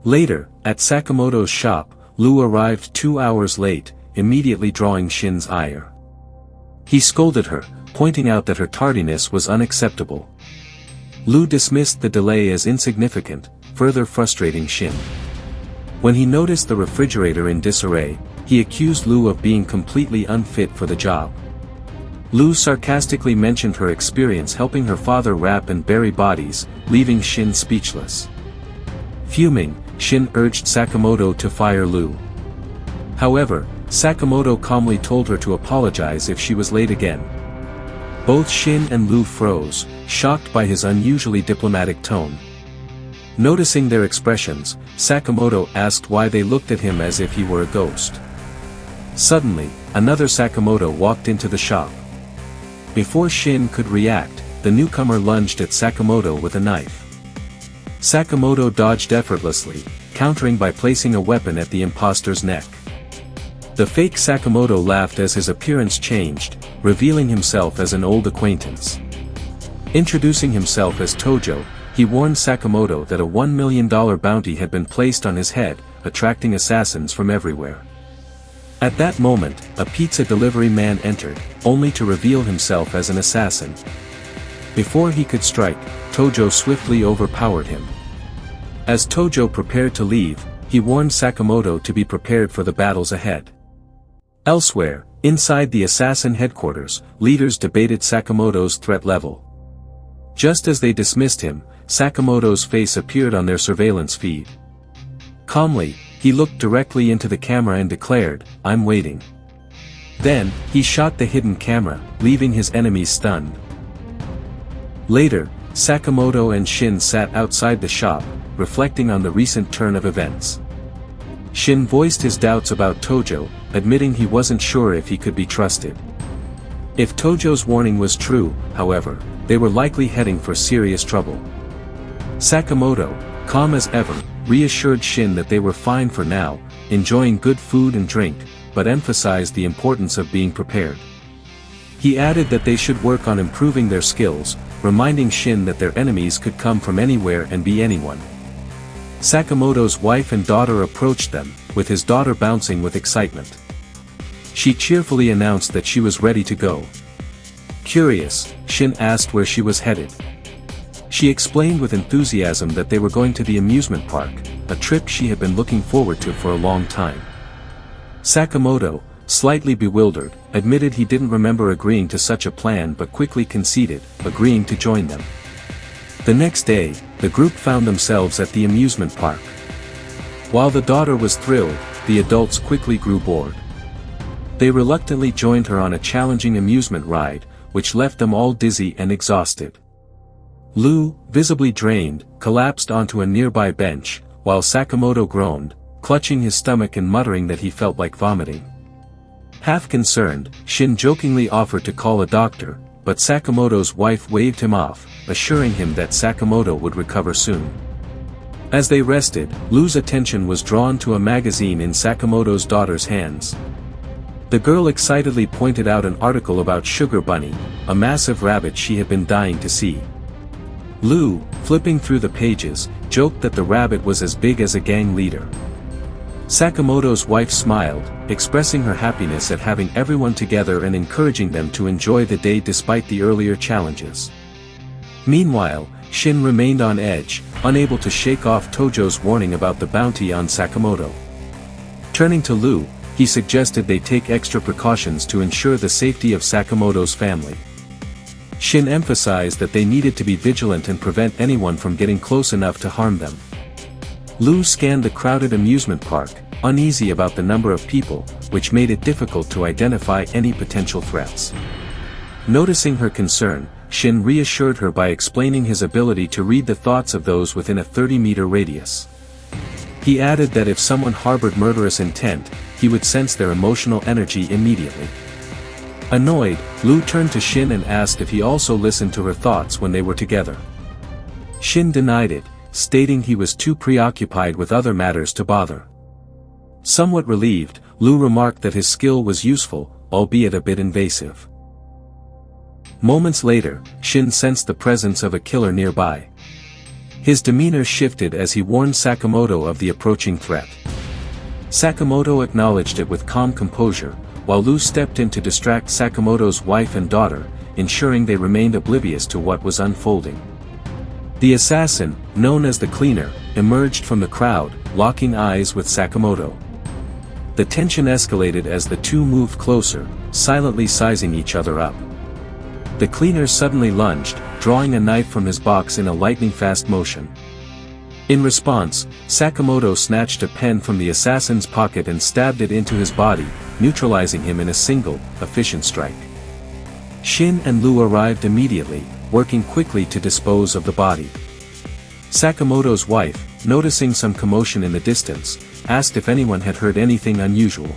Later, at Sakamoto's shop, Lu arrived 2 hours late, immediately drawing Shin's ire. He scolded her, pointing out that her tardiness was unacceptable. Lu dismissed the delay as insignificant, further frustrating Shin. When he noticed the refrigerator in disarray, he accused Lu of being completely unfit for the job. Lu sarcastically mentioned her experience helping her father wrap and bury bodies, leaving Shin speechless. Fuming, Shin urged Sakamoto to fire Lu. However, Sakamoto calmly told her to apologize if she was late again. Both Shin and Lu froze, shocked by his unusually diplomatic tone. Noticing their expressions, Sakamoto asked why they looked at him as if he were a ghost. Suddenly, another Sakamoto walked into the shop. Before Shin could react, the newcomer lunged at Sakamoto with a knife. Sakamoto dodged effortlessly, countering by placing a weapon at the imposter's neck. The fake Sakamoto laughed as his appearance changed, revealing himself as an old acquaintance. Introducing himself as Tojo, he warned Sakamoto that a $1 million bounty had been placed on his head, attracting assassins from everywhere. At that moment, a pizza delivery man entered, only to reveal himself as an assassin. Before he could strike, Tojo swiftly overpowered him. As Tojo prepared to leave, he warned Sakamoto to be prepared for the battles ahead. Elsewhere, inside the assassin headquarters, leaders debated Sakamoto's threat level. Just as they dismissed him, Sakamoto's face appeared on their surveillance feed. Calmly, he looked directly into the camera and declared, "I'm waiting." Then, he shot the hidden camera, leaving his enemies stunned. Later, Sakamoto and Shin sat outside the shop, reflecting on the recent turn of events. Shin voiced his doubts about Tojo, admitting he wasn't sure if he could be trusted. If Tojo's warning was true, however, they were likely heading for serious trouble. Sakamoto, calm as ever, reassured Shin that they were fine for now, enjoying good food and drink, but emphasized the importance of being prepared. He added that they should work on improving their skills, reminding Shin that their enemies could come from anywhere and be anyone. Sakamoto's wife and daughter approached them, with his daughter bouncing with excitement. She cheerfully announced that she was ready to go. Curious, Shin asked where she was headed. She explained with enthusiasm that they were going to the amusement park, a trip she had been looking forward to for a long time. Sakamoto, slightly bewildered, admitted he didn't remember agreeing to such a plan but quickly conceded, agreeing to join them. The next day, the group found themselves at the amusement park. While the daughter was thrilled, the adults quickly grew bored. They reluctantly joined her on a challenging amusement ride, which left them all dizzy and exhausted. Lu, visibly drained, collapsed onto a nearby bench, while Sakamoto groaned, clutching his stomach and muttering that he felt like vomiting. Half concerned, Shin jokingly offered to call a doctor, but Sakamoto's wife waved him off, assuring him that Sakamoto would recover soon. As they rested, Lu's attention was drawn to a magazine in Sakamoto's daughter's hands. The girl excitedly pointed out an article about Sugar Bunny, a massive rabbit she had been dying to see. Lu, flipping through the pages, joked that the rabbit was as big as a gang leader. Sakamoto's wife smiled, expressing her happiness at having everyone together and encouraging them to enjoy the day despite the earlier challenges. Meanwhile, Shin remained on edge, unable to shake off Tojo's warning about the bounty on Sakamoto. Turning to Lu, he suggested they take extra precautions to ensure the safety of Sakamoto's family. Shin emphasized that they needed to be vigilant and prevent anyone from getting close enough to harm them. Lu scanned the crowded amusement park, uneasy about the number of people, which made it difficult to identify any potential threats. Noticing her concern, Shin reassured her by explaining his ability to read the thoughts of those within a 30-meter radius. He added that if someone harbored murderous intent, he would sense their emotional energy immediately. Annoyed, Lu turned to Shin and asked if he also listened to her thoughts when they were together. Shin denied it, stating he was too preoccupied with other matters to bother. Somewhat relieved, Lu remarked that his skill was useful, albeit a bit invasive. Moments later, Shin sensed the presence of a killer nearby. His demeanor shifted as he warned Sakamoto of the approaching threat. Sakamoto acknowledged it with calm composure, while Lu stepped in to distract Sakamoto's wife and daughter, ensuring they remained oblivious to what was unfolding. The assassin, known as the Cleaner, emerged from the crowd, locking eyes with Sakamoto. The tension escalated as the two moved closer, silently sizing each other up. The Cleaner suddenly lunged, drawing a knife from his box in a lightning-fast motion. In response, Sakamoto snatched a pen from the assassin's pocket and stabbed it into his body, neutralizing him in a single, efficient strike. Shin and Lu arrived immediately, working quickly to dispose of the body. Sakamoto's wife, noticing some commotion in the distance, asked if anyone had heard anything unusual.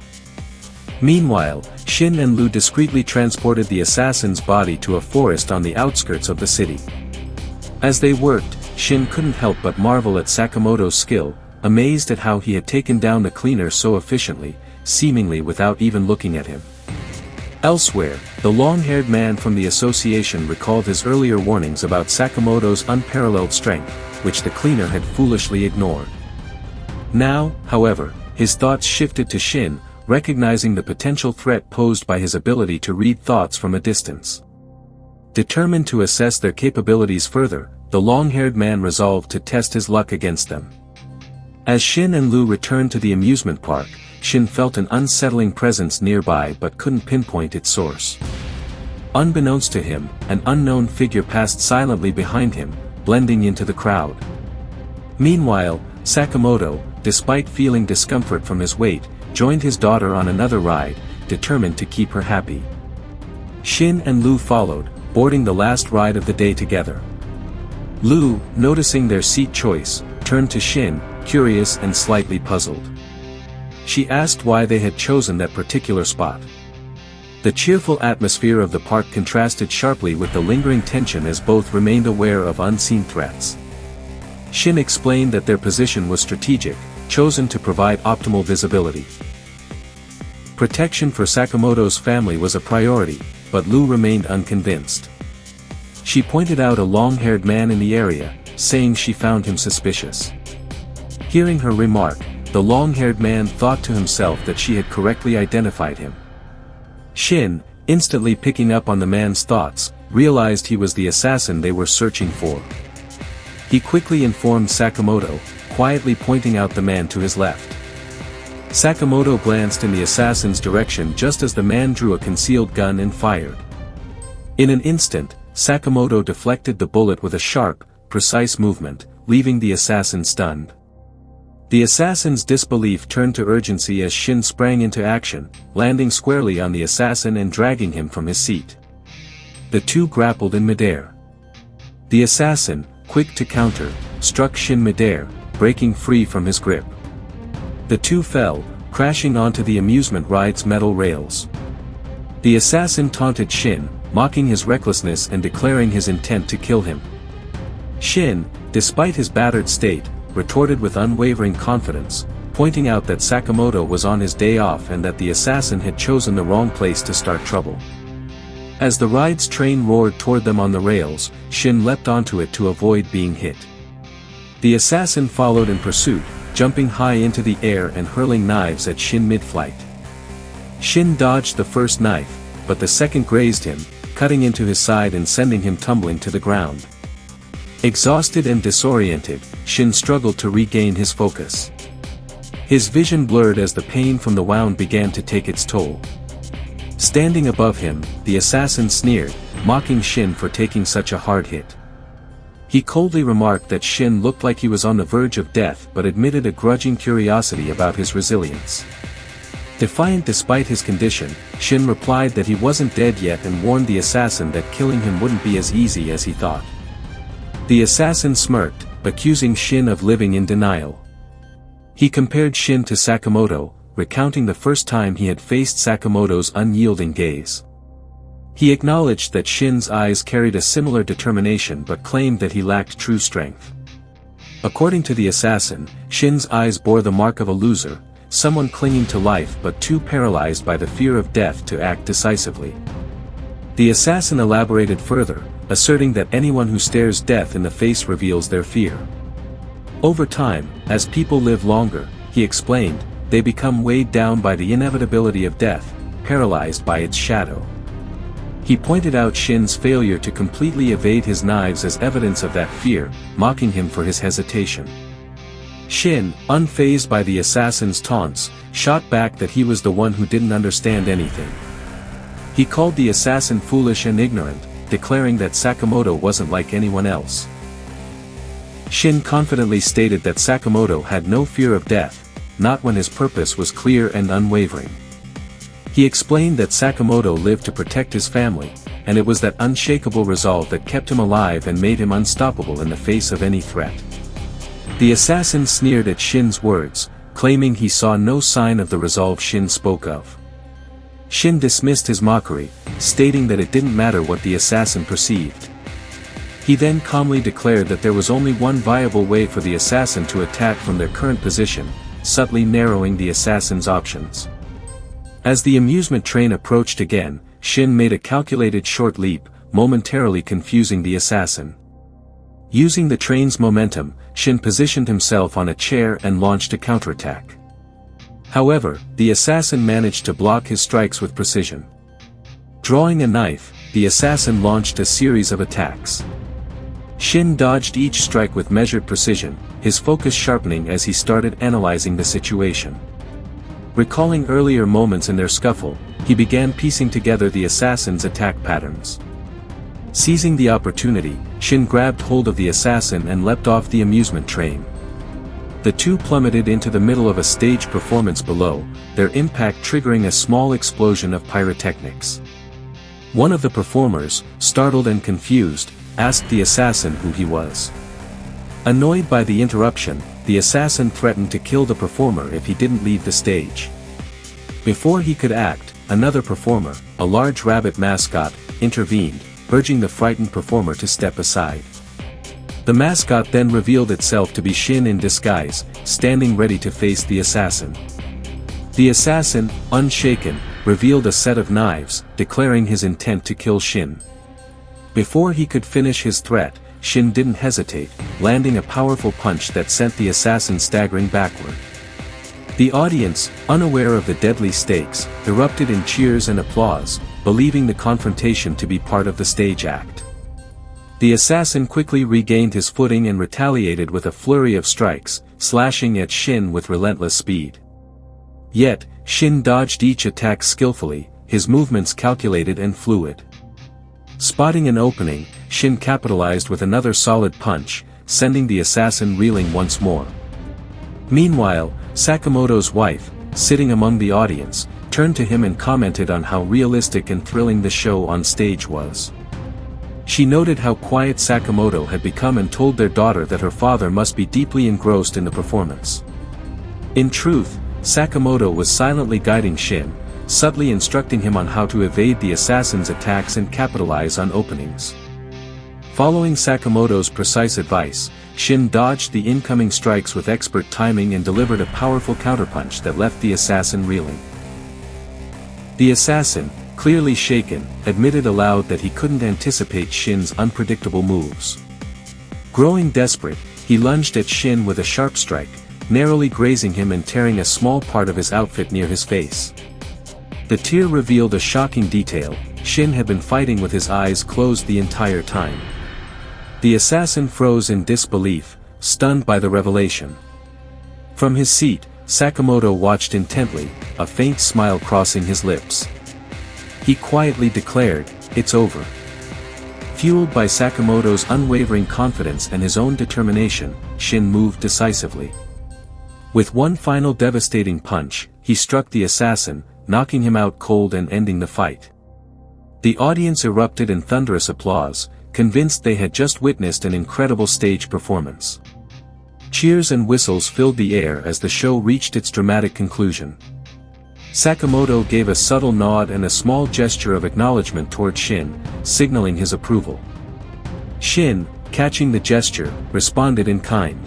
Meanwhile, Shin and Lu discreetly transported the assassin's body to a forest on the outskirts of the city. As they worked, Shin couldn't help but marvel at Sakamoto's skill, amazed at how he had taken down the Cleaner so efficiently, seemingly without even looking at him. Elsewhere, the long-haired man from the association recalled his earlier warnings about Sakamoto's unparalleled strength, which the Cleaner had foolishly ignored. Now, however, his thoughts shifted to Shin, recognizing the potential threat posed by his ability to read thoughts from a distance. Determined to assess their capabilities further, the long-haired man resolved to test his luck against them. As Shin and Lu returned to the amusement park, Shin felt an unsettling presence nearby but couldn't pinpoint its source. Unbeknownst to him, an unknown figure passed silently behind him, blending into the crowd. Meanwhile, Sakamoto, despite feeling discomfort from his weight, joined his daughter on another ride, determined to keep her happy. Shin and Lu followed, boarding the last ride of the day together. Lu, noticing their seat choice, turned to Shin, curious and slightly puzzled. She asked why they had chosen that particular spot. The cheerful atmosphere of the park contrasted sharply with the lingering tension as both remained aware of unseen threats. Shin explained that their position was strategic, chosen to provide optimal visibility. Protection for Sakamoto's family was a priority, but Lu remained unconvinced. She pointed out a long-haired man in the area, saying she found him suspicious. Hearing her remark, the long-haired man thought to himself that she had correctly identified him. Shin, instantly picking up on the man's thoughts, realized he was the assassin they were searching for. He quickly informed Sakamoto, quietly pointing out the man to his left. Sakamoto glanced in the assassin's direction just as the man drew a concealed gun and fired. In an instant, Sakamoto deflected the bullet with a sharp, precise movement, leaving the assassin stunned. The assassin's disbelief turned to urgency as Shin sprang into action, landing squarely on the assassin and dragging him from his seat. The two grappled in midair. The assassin, quick to counter, struck Shin midair, breaking free from his grip. The two fell, crashing onto the amusement ride's metal rails. The assassin taunted Shin, mocking his recklessness and declaring his intent to kill him. Shin, despite his battered state, retorted with unwavering confidence, pointing out that Sakamoto was on his day off and that the assassin had chosen the wrong place to start trouble. As the ride's train roared toward them on the rails, Shin leapt onto it to avoid being hit. The assassin followed in pursuit, jumping high into the air and hurling knives at Shin mid-flight. Shin dodged the first knife, but the second grazed him, cutting into his side and sending him tumbling to the ground. Exhausted and disoriented, Shin struggled to regain his focus. His vision blurred as the pain from the wound began to take its toll. Standing above him, the assassin sneered, mocking Shin for taking such a hard hit. He coldly remarked that Shin looked like he was on the verge of death but admitted a grudging curiosity about his resilience. Defiant despite his condition, Shin replied that he wasn't dead yet and warned the assassin that killing him wouldn't be as easy as he thought. The assassin smirked, accusing Shin of living in denial. He compared Shin to Sakamoto, recounting the first time he had faced Sakamoto's unyielding gaze. He acknowledged that Shin's eyes carried a similar determination but claimed that he lacked true strength. According to the assassin, Shin's eyes bore the mark of a loser, someone clinging to life but too paralyzed by the fear of death to act decisively. The assassin elaborated further, asserting that anyone who stares death in the face reveals their fear. Over time, as people live longer, he explained, they become weighed down by the inevitability of death, paralyzed by its shadow. He pointed out Shin's failure to completely evade his knives as evidence of that fear, mocking him for his hesitation. Shin, unfazed by the assassin's taunts, shot back that he was the one who didn't understand anything. He called the assassin foolish and ignorant, declaring that Sakamoto wasn't like anyone else. Shin confidently stated that Sakamoto had no fear of death, not when his purpose was clear and unwavering. He explained that Sakamoto lived to protect his family, and it was that unshakable resolve that kept him alive and made him unstoppable in the face of any threat. The assassin sneered at Shin's words, claiming he saw no sign of the resolve Shin spoke of. Shin dismissed his mockery, stating that it didn't matter what the assassin perceived. He then calmly declared that there was only one viable way for the assassin to attack from their current position, subtly narrowing the assassin's options. As the amusement train approached again, Shin made a calculated short leap, momentarily confusing the assassin. Using the train's momentum, Shin positioned himself on a chair and launched a counterattack. However, the assassin managed to block his strikes with precision. Drawing a knife, the assassin launched a series of attacks. Shin dodged each strike with measured precision, his focus sharpening as he started analyzing the situation. Recalling earlier moments in their scuffle, he began piecing together the assassin's attack patterns. Seizing the opportunity, Shin grabbed hold of the assassin and leapt off the amusement train. The two plummeted into the middle of a stage performance below, their impact triggering a small explosion of pyrotechnics. One of the performers, startled and confused, asked the assassin who he was. Annoyed by the interruption, the assassin threatened to kill the performer if he didn't leave the stage. Before he could act, another performer, a large rabbit mascot, intervened, urging the frightened performer to step aside. The mascot then revealed itself to be Shin in disguise, standing ready to face the assassin. The assassin, unshaken, revealed a set of knives, declaring his intent to kill Shin. Before he could finish his threat, Shin didn't hesitate, landing a powerful punch that sent the assassin staggering backward. The audience, unaware of the deadly stakes, erupted in cheers and applause, believing the confrontation to be part of the stage act. The assassin quickly regained his footing and retaliated with a flurry of strikes, slashing at Shin with relentless speed. Yet, Shin dodged each attack skillfully, his movements calculated and fluid. Spotting an opening, Shin capitalized with another solid punch, sending the assassin reeling once more. Meanwhile, Sakamoto's wife, sitting among the audience, turned to him and commented on how realistic and thrilling the show on stage was. She noted how quiet Sakamoto had become and told their daughter that her father must be deeply engrossed in the performance. In truth, Sakamoto was silently guiding Shin, subtly instructing him on how to evade the assassin's attacks and capitalize on openings. Following Sakamoto's precise advice, Shin dodged the incoming strikes with expert timing and delivered a powerful counterpunch that left the assassin reeling. The assassin, clearly shaken, admitted aloud that he couldn't anticipate Shin's unpredictable moves. Growing desperate, he lunged at Shin with a sharp strike, narrowly grazing him and tearing a small part of his outfit near his face. The tear revealed a shocking detail: Shin had been fighting with his eyes closed the entire time. The assassin froze in disbelief, stunned by the revelation. From his seat, Sakamoto watched intently, a faint smile crossing his lips. He quietly declared, "It's over." Fueled by Sakamoto's unwavering confidence and his own determination, Shin moved decisively. With one final devastating punch, he struck the assassin, knocking him out cold and ending the fight. The audience erupted in thunderous applause, convinced they had just witnessed an incredible stage performance. Cheers and whistles filled the air as the show reached its dramatic conclusion. Sakamoto gave a subtle nod and a small gesture of acknowledgement toward Shin, signaling his approval. Shin, catching the gesture, responded in kind.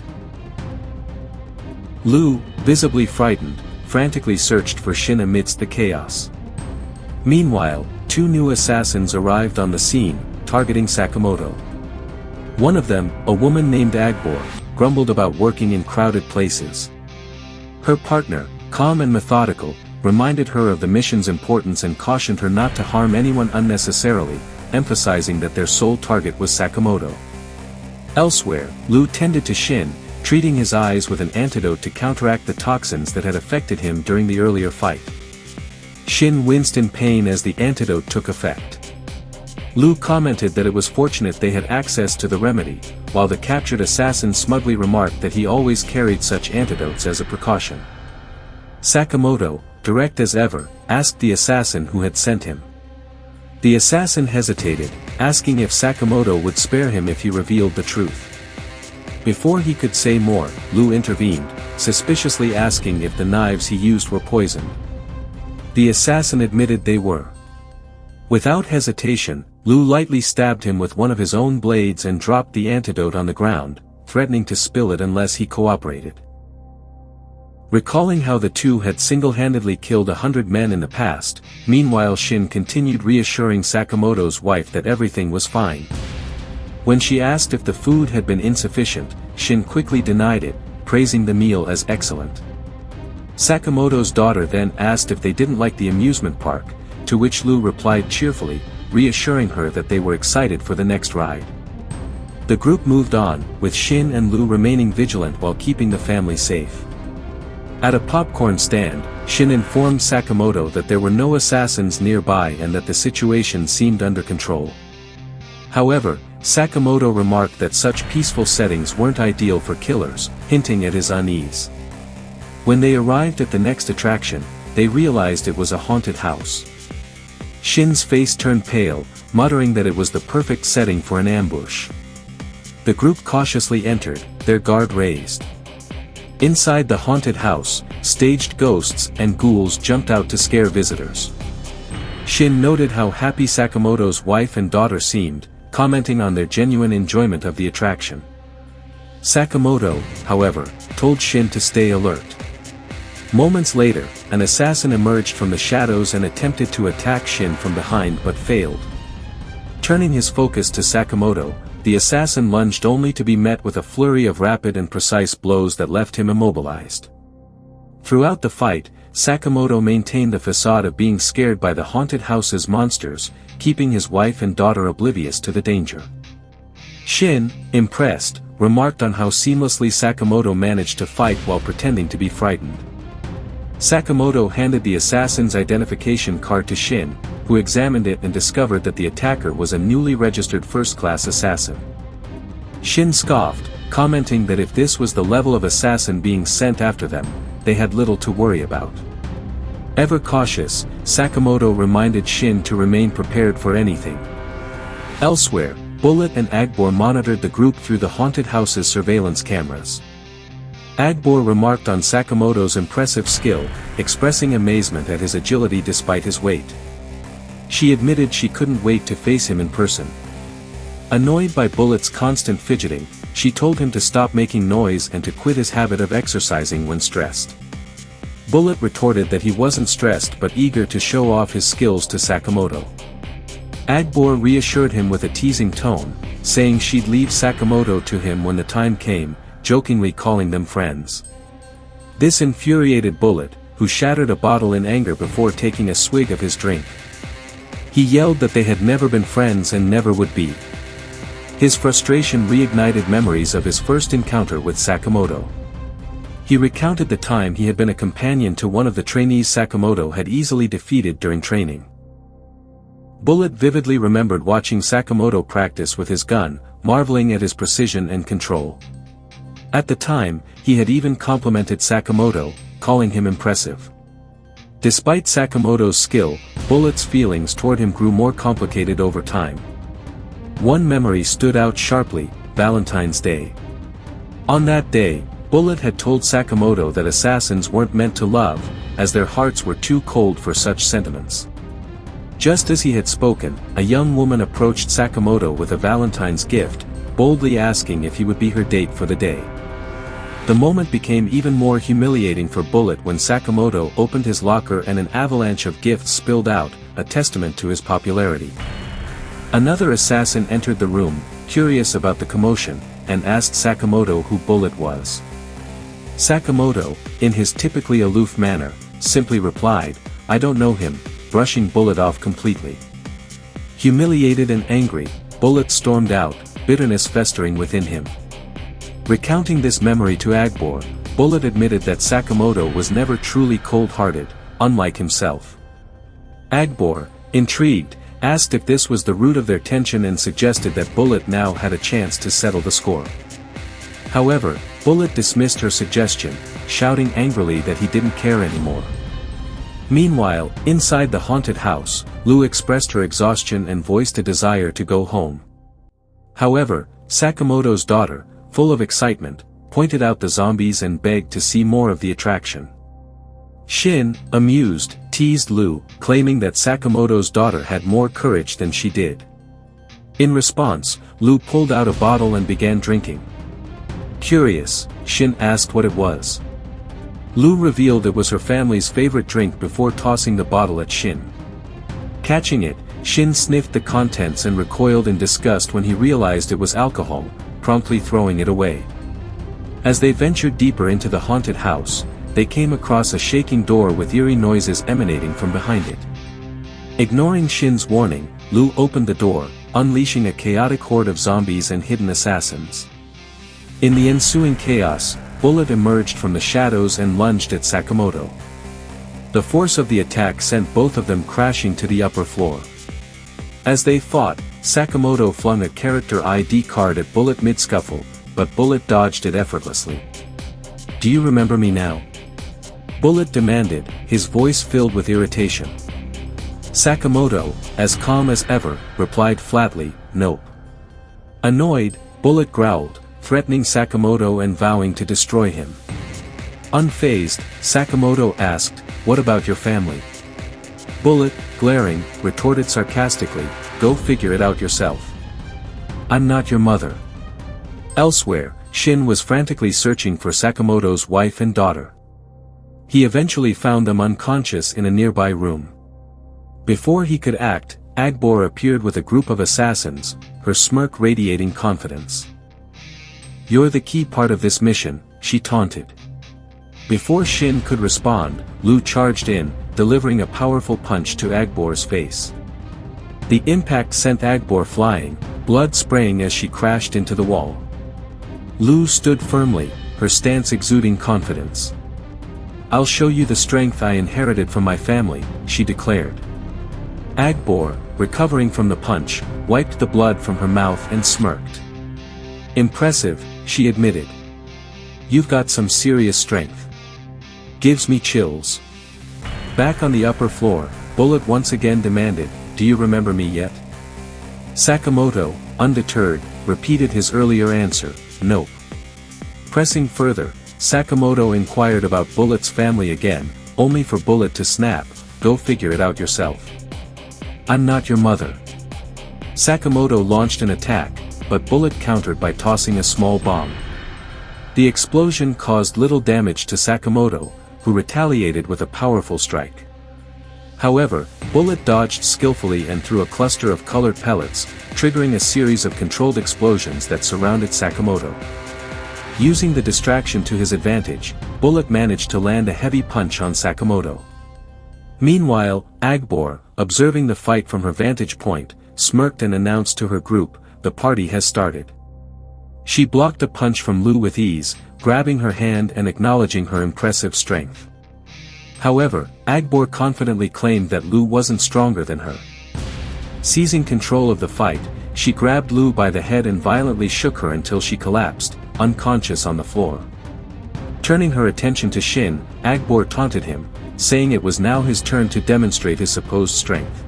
Lu, visibly frightened, frantically searched for Shin amidst the chaos. Meanwhile, two new assassins arrived on the scene, targeting Sakamoto. One of them, a woman named Agbor, grumbled about working in crowded places. Her partner, calm and methodical, reminded her of the mission's importance and cautioned her not to harm anyone unnecessarily, emphasizing that their sole target was Sakamoto. Elsewhere, Lu tended to Shin, treating his eyes with an antidote to counteract the toxins that had affected him during the earlier fight. Shin winced in pain as the antidote took effect. Lu commented that it was fortunate they had access to the remedy, while the captured assassin smugly remarked that he always carried such antidotes as a precaution. Sakamoto, direct as ever, asked the assassin who had sent him. The assassin hesitated, asking if Sakamoto would spare him if he revealed the truth. Before he could say more, Lu intervened, suspiciously asking if the knives he used were poisoned. The assassin admitted they were. Without hesitation, Lu lightly stabbed him with one of his own blades and dropped the antidote on the ground, threatening to spill it unless he cooperated. Recalling how the two had single-handedly killed 100 men in the past, meanwhile Shin continued reassuring Sakamoto's wife that everything was fine. When she asked if the food had been insufficient, Shin quickly denied it, praising the meal as excellent. Sakamoto's daughter then asked if they didn't like the amusement park, to which Lu replied cheerfully, reassuring her that they were excited for the next ride. The group moved on, with Shin and Lu remaining vigilant while keeping the family safe. At a popcorn stand, Shin informed Sakamoto that there were no assassins nearby and that the situation seemed under control. However, Sakamoto remarked that such peaceful settings weren't ideal for killers, hinting at his unease. When they arrived at the next attraction, they realized it was a haunted house. Shin's face turned pale, muttering that it was the perfect setting for an ambush. The group cautiously entered, their guard raised. Inside the haunted house, staged ghosts and ghouls jumped out to scare visitors. Shin noted how happy Sakamoto's wife and daughter seemed, commenting on their genuine enjoyment of the attraction. Sakamoto, however, told Shin to stay alert. Moments later, an assassin emerged from the shadows and attempted to attack Shin from behind but failed. Turning his focus to Sakamoto, the assassin lunged only to be met with a flurry of rapid and precise blows that left him immobilized. Throughout the fight, Sakamoto maintained a facade of being scared by the haunted house's monsters, keeping his wife and daughter oblivious to the danger. Shin, impressed, remarked on how seamlessly Sakamoto managed to fight while pretending to be frightened. Sakamoto handed the assassin's identification card to Shin, who examined it and discovered that the attacker was a newly registered first-class assassin. Shin scoffed, commenting that if this was the level of assassin being sent after them, they had little to worry about. Ever cautious, Sakamoto reminded Shin to remain prepared for anything. Elsewhere, Bullet and Agbor monitored the group through the haunted house's surveillance cameras. Agbor remarked on Sakamoto's impressive skill, expressing amazement at his agility despite his weight. She admitted she couldn't wait to face him in person. Annoyed by Bullet's constant fidgeting, she told him to stop making noise and to quit his habit of exercising when stressed. Bullet retorted that he wasn't stressed but eager to show off his skills to Sakamoto. Agbor reassured him with a teasing tone, saying she'd leave Sakamoto to him when the time came, jokingly calling them friends. This infuriated Bullet, who shattered a bottle in anger before taking a swig of his drink. He yelled that they had never been friends and never would be. His frustration reignited memories of his first encounter with Sakamoto. He recounted the time he had been a companion to one of the trainees Sakamoto had easily defeated during training. Bullet vividly remembered watching Sakamoto practice with his gun, marveling at his precision and control. At the time, he had even complimented Sakamoto, calling him impressive. Despite Sakamoto's skill, Bullet's feelings toward him grew more complicated over time. One memory stood out sharply: Valentine's Day. On that day, Bullet had told Sakamoto that assassins weren't meant to love, as their hearts were too cold for such sentiments. Just as he had spoken, a young woman approached Sakamoto with a Valentine's gift, boldly asking if he would be her date for the day. The moment became even more humiliating for Bullet when Sakamoto opened his locker and an avalanche of gifts spilled out, a testament to his popularity. Another assassin entered the room, curious about the commotion, and asked Sakamoto who Bullet was. Sakamoto, in his typically aloof manner, simply replied, "I don't know him," brushing Bullet off completely. Humiliated and angry, Bullet stormed out, bitterness festering within him. Recounting this memory to Agbor, Bullet admitted that Sakamoto was never truly cold-hearted, unlike himself. Agbor, intrigued, asked if this was the root of their tension and suggested that Bullet now had a chance to settle the score. However, Bullet dismissed her suggestion, shouting angrily that he didn't care anymore. Meanwhile, inside the haunted house, Lou expressed her exhaustion and voiced a desire to go home. However, Sakamoto's daughter, full of excitement, pointed out the zombies and begged to see more of the attraction. Shin, amused, teased Lou, claiming that Sakamoto's daughter had more courage than she did. In response, Lou pulled out a bottle and began drinking. Curious, Shin asked what it was. Lou revealed it was her family's favorite drink before tossing the bottle at Shin. Catching it, Shin sniffed the contents and recoiled in disgust when he realized it was alcohol, promptly throwing it away. As they ventured deeper into the haunted house, they came across a shaking door with eerie noises emanating from behind it. Ignoring Shin's warning, Lou opened the door, unleashing a chaotic horde of zombies and hidden assassins. In the ensuing chaos, Bullet emerged from the shadows and lunged at Sakamoto. The force of the attack sent both of them crashing to the upper floor. As they fought, Sakamoto flung a character ID card at Bullet mid-scuffle, but Bullet dodged it effortlessly. "Do you remember me now?" Bullet demanded, his voice filled with irritation. Sakamoto, as calm as ever, replied flatly, "Nope." Annoyed, Bullet growled, threatening Sakamoto and vowing to destroy him. Unfazed, Sakamoto asked, "What about your family?" Bullet, glaring, retorted sarcastically, "Go figure it out yourself. I'm not your mother." Elsewhere, Shin was frantically searching for Sakamoto's wife and daughter. He eventually found them unconscious in a nearby room. Before he could act, Agbor appeared with a group of assassins, her smirk radiating confidence. "You're the key part of this mission," she taunted. Before Shin could respond, Lou charged in, delivering a powerful punch to Agbor's face. The impact sent Agbor flying, blood spraying as she crashed into the wall. Lou stood firmly, her stance exuding confidence. "I'll show you the strength I inherited from my family," she declared. Agbor, recovering from the punch, wiped the blood from her mouth and smirked. "Impressive," she admitted. "You've got some serious strength. Gives me chills." Back on the upper floor, Bullet once again demanded, "Do you remember me yet?" Sakamoto, undeterred, repeated his earlier answer, "Nope." Pressing further, Sakamoto inquired about Bullet's family again, only for Bullet to snap, "Go figure it out yourself. I'm not your mother." Sakamoto launched an attack, but Bullet countered by tossing a small bomb. The explosion caused little damage to Sakamoto, who retaliated with a powerful strike. However, Bullet dodged skillfully and threw a cluster of colored pellets, triggering a series of controlled explosions that surrounded Sakamoto. Using the distraction to his advantage, Bullet managed to land a heavy punch on Sakamoto. Meanwhile, Agbor, observing the fight from her vantage point, smirked and announced to her group, "The party has started." She blocked a punch from Lou with ease, grabbing her hand and acknowledging her impressive strength. However, Agbor confidently claimed that Lou wasn't stronger than her. Seizing control of the fight, she grabbed Lou by the head and violently shook her until she collapsed, unconscious on the floor. Turning her attention to Shin, Agbor taunted him, saying it was now his turn to demonstrate his supposed strength.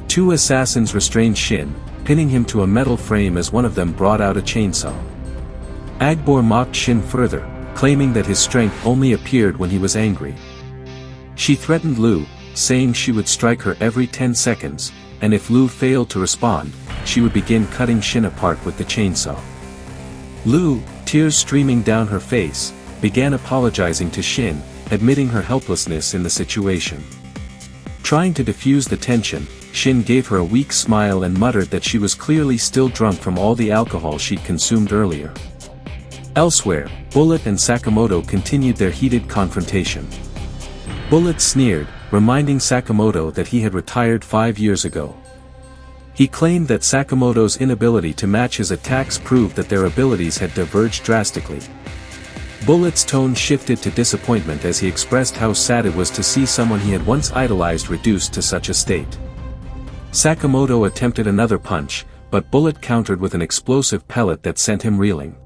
Two assassins restrained Shin, pinning him to a metal frame as one of them brought out a chainsaw. Agbor mocked Shin further, claiming that his strength only appeared when he was angry. She threatened Lou, saying she would strike her every 10 seconds, and if Lou failed to respond, she would begin cutting Shin apart with the chainsaw. Lou, tears streaming down her face, began apologizing to Shin, admitting her helplessness in the situation. Trying to diffuse the tension, Shin gave her a weak smile and muttered that she was clearly still drunk from all the alcohol she'd consumed earlier. Elsewhere, Bullet and Sakamoto continued their heated confrontation. Bullet sneered, reminding Sakamoto that he had retired 5 years ago. He claimed that Sakamoto's inability to match his attacks proved that their abilities had diverged drastically. Bullet's tone shifted to disappointment as he expressed how sad it was to see someone he had once idolized reduced to such a state. Sakamoto attempted another punch, but Bullet countered with an explosive pellet that sent him reeling.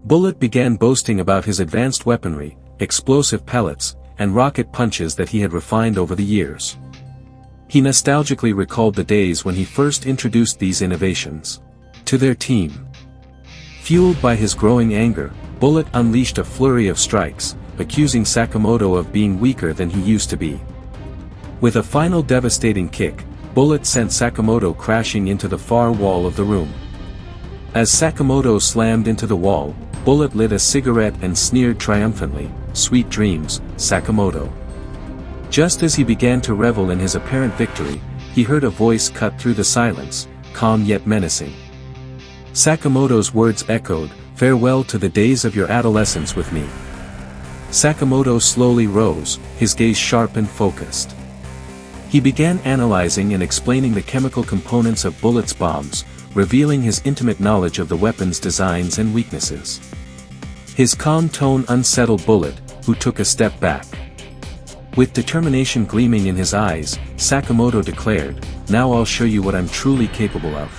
Bullet began boasting about his advanced weaponry, explosive pellets, and rocket punches that he had refined over the years. He nostalgically recalled the days when he first introduced these innovations to their team. Fueled by his growing anger, Bullet unleashed a flurry of strikes, accusing Sakamoto of being weaker than he used to be. With a final devastating kick, Bullet sent Sakamoto crashing into the far wall of the room. As Sakamoto slammed into the wall, Bullet lit a cigarette and sneered triumphantly, "Sweet dreams, Sakamoto." Just as he began to revel in his apparent victory, he heard a voice cut through the silence, calm yet menacing. Sakamoto's words echoed, "Farewell to the days of your adolescence with me." Sakamoto slowly rose, his gaze sharp and focused. He began analyzing and explaining the chemical components of Bullet's bombs, revealing his intimate knowledge of the weapon's designs and weaknesses. His calm tone unsettled Bullet, who took a step back. With determination gleaming in his eyes, Sakamoto declared, "Now I'll show you what I'm truly capable of."